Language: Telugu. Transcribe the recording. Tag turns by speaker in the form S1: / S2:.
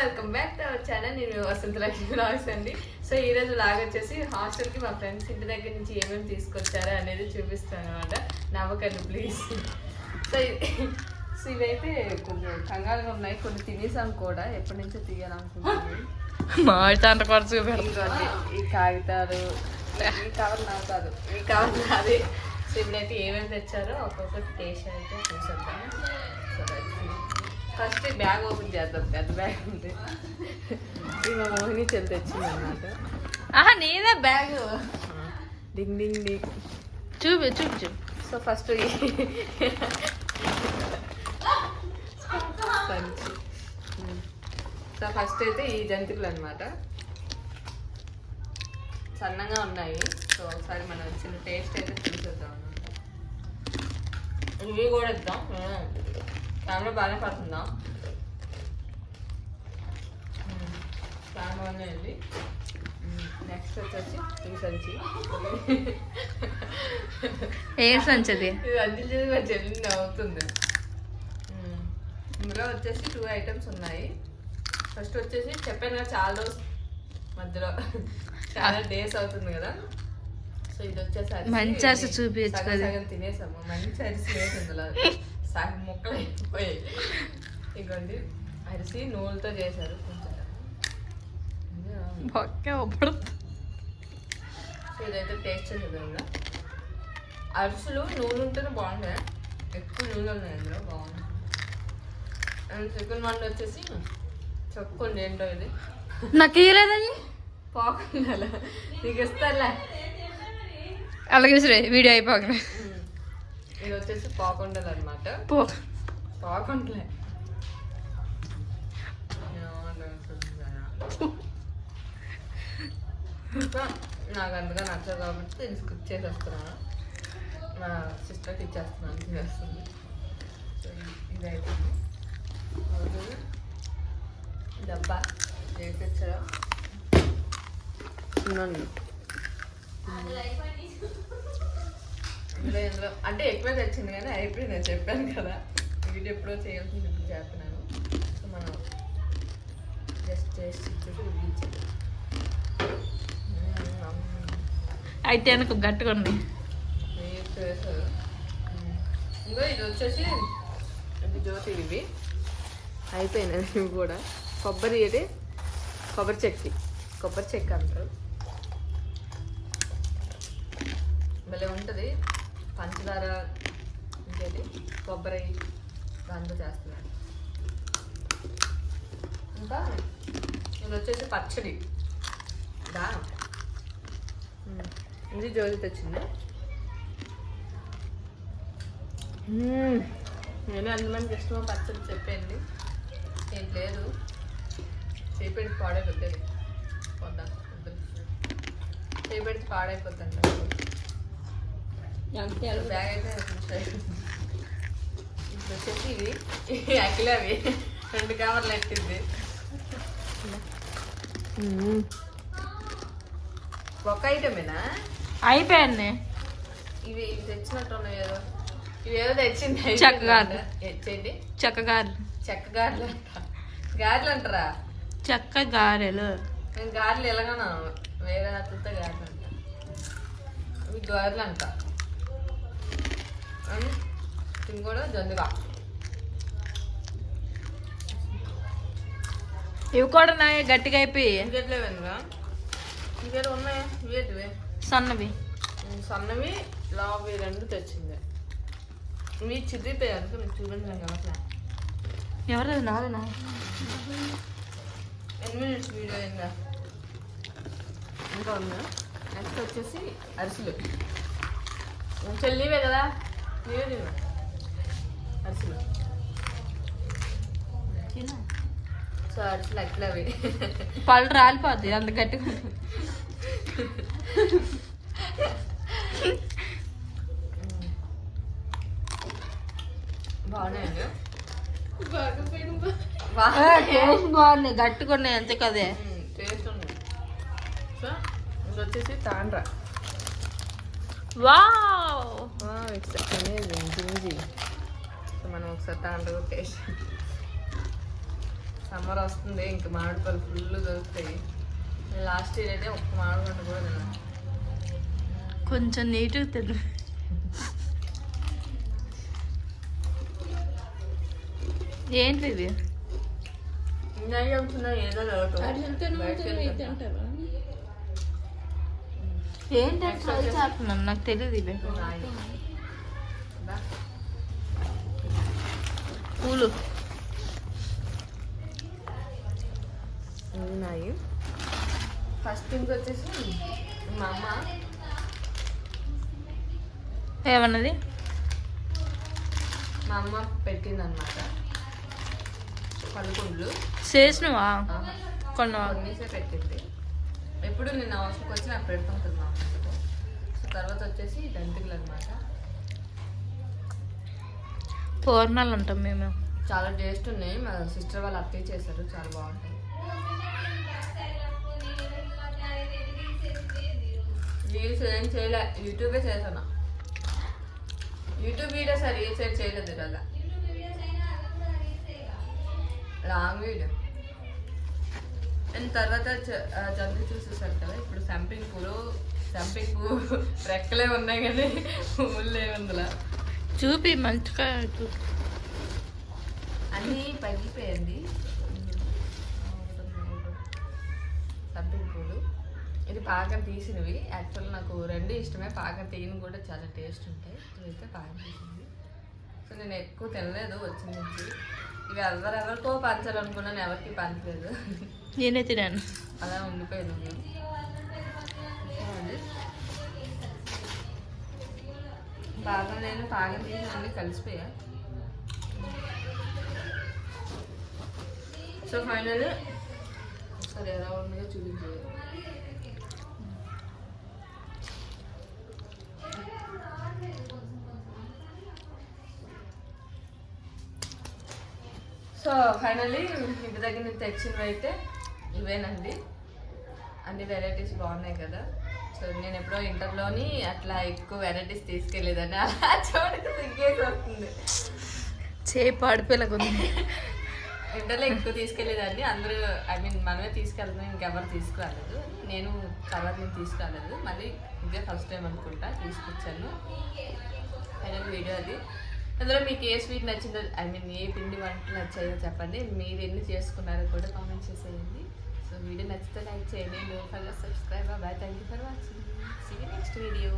S1: Welcome back to our channel. నేను వసంత లక్ష్మి వ్లాగ్స్ అండి. సో ఈరోజు వ్లాగ్ వచ్చేసి హాస్టల్కి మా ఫ్రెండ్స్ ఇంటి దగ్గర నుంచి ఏమేమి తీసుకొచ్చారో అనేది చూపిస్తాను అనమాట. నవ్వకండి ప్లీజ్. సో ఇవైతే కొంచెం కంగారుగా ఉన్నాయి, కొన్ని తినేసాం కూడా, ఎప్పటి నుంచో తీయాలనుకుంటున్నాను. ఈ కాగితాలు, ఈ కవర్ నాకు కాదు, ఈ కవర్ నాది. సో ఇప్పుడైతే ఏమేమి తెచ్చారో ఒక్కొక్కటి టేస్ట్ అయితే చూసేద్దాం. సో ఫస్ట్ బ్యాగ్ ఓపెన్ చేద్దాం. పెద్ద బ్యాగ్ ఉంది, మా మోహిని చెల్లి తెచ్చింది అనమాట.
S2: నేనే బ్యాగ్
S1: డింగ్ డింగ్ డింగ్
S2: చూపి.
S1: సో ఫస్ట్ సో ఫస్ట్ అయితే ఈ జంతువులు అనమాట, సన్నగా ఉన్నాయి. సో ఒకసారి మనం చిన్న టేస్ట్ అయితే చూసేద్దాం అనమాట. ఇవి కూడా ఇద్దాం, కెమెరా బాగానే పడుతుందా? కెమెరానే అండి. నెక్స్ట్ వచ్చేసి ఈ సంచి.
S2: ఏ సంచది?
S1: ఇది అందించేది మా చెల్లి అవుతుంది. ఇందులో వచ్చేసి 2 ఐటమ్స్ ఉన్నాయి. ఫస్ట్ వచ్చేసి చెప్పాను కదా, చాలా రోజు మధ్యలో చాలా డేస్ అవుతుంది కదా. సో ఇది వచ్చేసి
S2: మంచి అరిసి చూపించు,
S1: సగం తినేసాము. మంచి అరిసి లేదు ఇందులో, సగం ముక్కలు అయిపోయాయి. ఇవ్వండి, అరిసి నూనెతో చేశారు కొంచెం. సో ఇదైతే టేస్ట్ చేసేదాం. అరిసెలు నూనె ఉంటేనే బాగుంటాయి, ఎక్కువ నూనె ఉన్నాయి అందులో, బాగుంది. అండ్ చికెన్ వంట వచ్చేసి చెప్పుకోండి ఏంటో ఇది.
S2: నాకు ఇవ్వలేదని
S1: పాకుండా నీకు ఇస్తాలే,
S2: అలాగే సరే వీడియో అయిపోగలే.
S1: ఇది వచ్చేసి పాకుండలు అనమాట. పాకుండలే నాకు అందుగా నచ్చదు కాబట్టి దీన్ని స్కిప్ చేసేస్తున్నాను. మా సిస్టర్కి ఇచ్చేస్తున్నాను, చేస్తుంది. సో ఇది అయిపోయింది. డబ్బా ఏది తెచ్చారా? ఇందులో అంటే ఎక్కువ తెచ్చింది కానీ అయిపోయింది, నేను చెప్పాను కదా. వీడియో ఎప్పుడో చేయాల్సింది, ఇప్పుడు చేస్తున్నాను. సో మనం జస్ట్ టేస్ట్ ఇచ్చేసి
S2: అయితే అనుకో గట్టిగా ఉంది.
S1: ఇంకో ఇది వచ్చేసి ఇది జ్యోతి, ఇవి అయిపోయినాయి ఇవి కూడా. కొబ్బరి, ఇది కొబ్బరి చెక్క అంటారు. భలే ఉంటుంది, పంచదార ఇంకేది కొబ్బరి దాంతో చేస్తున్నారు. ఇంకా ఇది వచ్చేసి పచ్చడి దా, ఇది జ్యోతి తెచ్చింది. నేను అందుమంది ఇష్టమో పచ్చడి చెప్పండి, ఏం లేదు చేపెడితే పాడైపోతుంది. చేపెడితే పాడైపోతుంది. బ్యాగ్ అయితే ఇప్పుడు వచ్చేసి ఇవి అఖిల, అవి 2 కవర్లు ఎట్టింది. ఒక ఐటమేనా?
S2: అయిపోయాన్ని
S1: ఇవి తెచ్చినట్టు ఉన్నాయి ఏదో, ఇవి ఏదో తెచ్చింది.
S2: చెక్కగారెలు.
S1: తెచ్చేయండి.
S2: చెక్కగారెలు
S1: గారెలు అంటారా?
S2: చెక్క గారెలు.
S1: నేను గారెలు ఎలాగన్నా వేరే అతనితో గారెలు అంట, ఇవి గారెలు అంట. ఇది కూడా జొందుగా.
S2: ఇవి కూడా నాయ గట్టిగా అయిపోయి.
S1: ఇంకెట్లేవనుగా ఇంకేదో ఉన్నాయా? ఇవేటివి?
S2: సన్నవి
S1: లావి 2 తెచ్చింది. ఇవి చిరిగిపోయాయి అనుకో, మీకు చూపించలేం కదా.
S2: ఎవరు? నాది నా
S1: 8 minutes వీడియో అయిందా? ఇంకా ఉందా? నెక్స్ట్ వచ్చేసి అరిసెలు. చెల్లివే కదా, నీవే అరిసెలు. సో అరిసెలు అట్లా అవి
S2: పళ్ళు రాలిపోద్ది అంత గట్టిగా.
S1: బాగున్నాయండి,
S2: బాగున్నాయి, గట్టిగా ఉన్నాయి అంతే కదే.
S1: టేస్ట్ ఉన్నాయి. సో ఇది వచ్చేసి Tandra. It's amazing Gingee. So మనం ఒకసారి తాండ్రా టేస్ట్ సమ్మర్ వస్తుంది, ఇంకా మామిడి పళ్ళు ఫుల్ దొరుకుతాయి. లాస్ట్ ఇయర్ అయితే ఒక్క మామిడి పండు కూడా తిన్నాను.
S2: కొంచెం నీట్గా తిను. ఏంటి ఇది?
S1: ఇందాక చెప్తున్నా ఏదో లోటు.
S2: ఏంటంటే ట్రై చేస్తున్నాను, నాకు తెలియదు ఇవి. పూలు
S1: ఉన్నాయి. ఫస్ట్ థింగ్ వచ్చేసి మా అమ్మ
S2: ఏమన్నది?
S1: మా అమ్మ పెట్టిందనమాట పలుకుండ్లు.
S2: చేసినవా? కొన్నవా?
S1: కొన్నిసే పెట్టింది. ఎప్పుడు నేను అవసరంకి వచ్చి నాకు పెడుతుంటుంది మా అమ్మతో. సో తర్వాత వచ్చేసి దంతికలు అనమాట.
S2: పూర్ణాలు అంటాం మేము.
S1: చాలా టేస్ట్ ఉన్నాయి. మా సిస్టర్ వాళ్ళు అత్తయ్య చేశారు, చాలా బాగుంటాయి. రీల్స్ ఏం చేయలే, యూట్యూబే చేశాను. యూట్యూబ్ వీడియో సార్ రీల్స్ ఏం చేయలేదు ఇలాగా, లాంగ్ వీడియో. అండ్ తర్వాత జల్దీ చూసేసారు కదా. ఇప్పుడు సంపింగ్ పువ్వు రెక్కలే ఉన్నాయి కానీ పువ్వులు ఏముందిలా
S2: చూపి మంచిగా చూపి.
S1: అన్నీ పగిలిపోయింది. సంపింగ్ పూలు ఇది పాకం తీసినవి. యాక్చువల్ నాకు రెండు ఇష్టమే, పాకం తీయని కూడా చాలా టేస్ట్ ఉంటాయి. ఇవైతే పాకం తీసింది. సో నేను ఎక్కువ తినలేదు వచ్చిన నుంచి. ఇవి ఎవరెవరికో పంచాలనుకున్నాను, ఎవరికి పంచలేదు.
S2: నేనే తినాను,
S1: అలా ఉండిపోయింది. బాగా నేను పాకం తీసి అన్నీ కలిసిపోయా. సో ఫైనల్ సరే ఎలా ఉన్నాయో చూపించాలి. సో ఫైనల్లీ ఇంటి దగ్గర నుంచి తెచ్చినవి అయితే ఇవేనండి. అన్ని వెరైటీస్ బాగున్నాయి కదా. సో నేను ఎప్పుడో ఇంటర్లోని అట్లా ఎక్కువ వెరైటీస్ తీసుకెళ్ళేదని అలా చూడక సిగ్గేసి వస్తుంది.
S2: చేప ఆడిపోయేలాగుంది.
S1: ఇంటర్లో ఎక్కువ తీసుకెళ్ళేదాన్ని. అందరూ మనమే తీసుకెళ్తున్నాం, ఇంకెవరు తీసుకురాలేదు. నేను తర్వాత నేను తీసుకురాలేదు, మళ్ళీ ఇదే ఫస్ట్ టైం అనుకుంటా తీసుకొచ్చాను. ఫైనల్ వీడియో అది. అందులో మీకు ఏ స్వీట్ నచ్చిందో, ఏ పిండి వంటలు నచ్చాయో చెప్పండి. మీరు ఎన్ని చేసుకున్నారో కూడా కామెంట్ చేసేయండి. సో వీడియో నచ్చితే లైక్ చేయండి, don't forget subscribe. Bye, thank you for watching. See you next video.